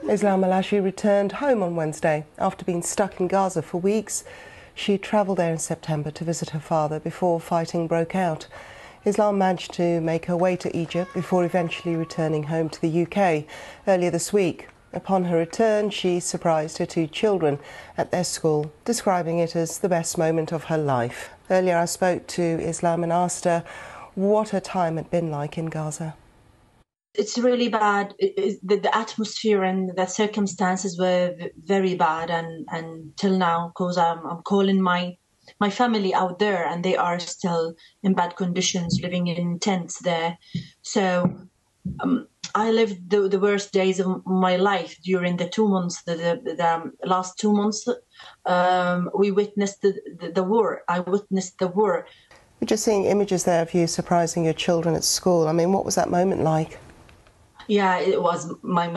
Islam Alashi returned home on Wednesday after being stuck in Gaza for weeks. She travelled there in September to visit her father before fighting broke out. Islam managed to make her way to Egypt before eventually returning home to the UK earlier this week. Upon her return, she surprised her two children at their school, describing it as the best moment of her life. Earlier I spoke to Islam and asked her what her time had been like in Gaza. It's really bad. The atmosphere and the circumstances were very bad, and till now, because I'm calling my family out there, and they are still in bad conditions, living in tents there. So I lived the worst days of my life during the 2 months, the last 2 months. We witnessed the war. I witnessed the war. We're just seeing images there of you surprising your children at school. I mean, what was that moment like? Yeah, it was my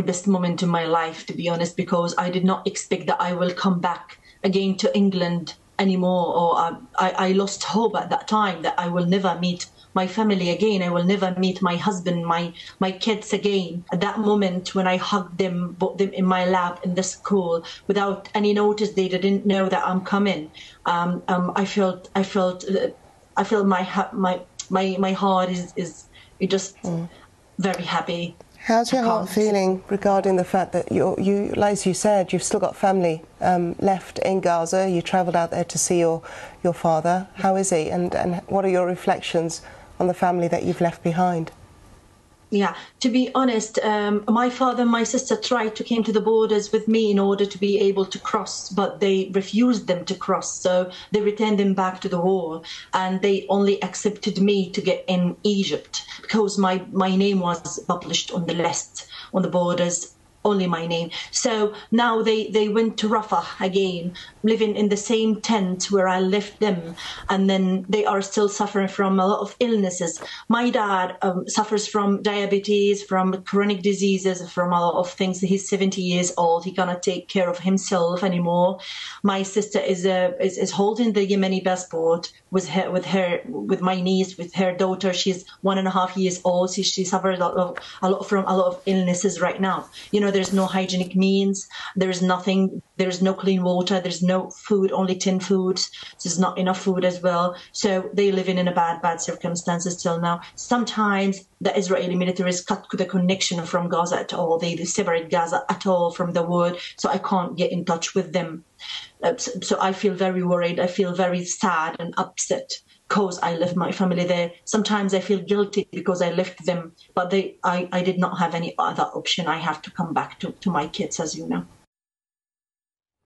best moment in my life, to be honest, because I did not expect that I will come back again to England anymore, or I lost hope at that time that I will never meet my family again. I will never meet my husband, my kids again. At that moment when I hugged them, put them in my lap in the school without any notice, they didn't know that I'm coming. I felt my heart is just very happy. How's your heart feeling regarding the fact that you, as you said, you've still got family left in Gaza? You travelled out there to see your father. How is he? And what are your reflections on the family that you've left behind? Yeah, to be honest, my father and my sister tried to came to the borders with me in order to be able to cross, but they refused them to cross. So they returned them back to the war, and they only accepted me to get in Egypt because my name was published on the list on the borders. Only my name. So now they went to Rafah again, living in the same tent where I left them, and then they are still suffering from a lot of illnesses. My dad suffers from diabetes, from chronic diseases, from a lot of things. He's 70 years old. He cannot take care of himself anymore. My sister is holding the Yemeni passport with my niece, with her daughter. She's 1.5 years old. She suffers a lot from a lot of illnesses right now. You know, there's no hygienic means, there's nothing, there's no clean water, there's no food, only tin foods. There's not enough food as well. So they live in a bad circumstances till now. Sometimes the Israeli militaries cut the connection from Gaza at all. They separate Gaza at all from the world, so I can't get in touch with them. So I feel very worried. I feel very sad and upset because I left my family there. Sometimes I feel guilty because I left them, but I did not have any other option. I have to come back to my kids, as you know.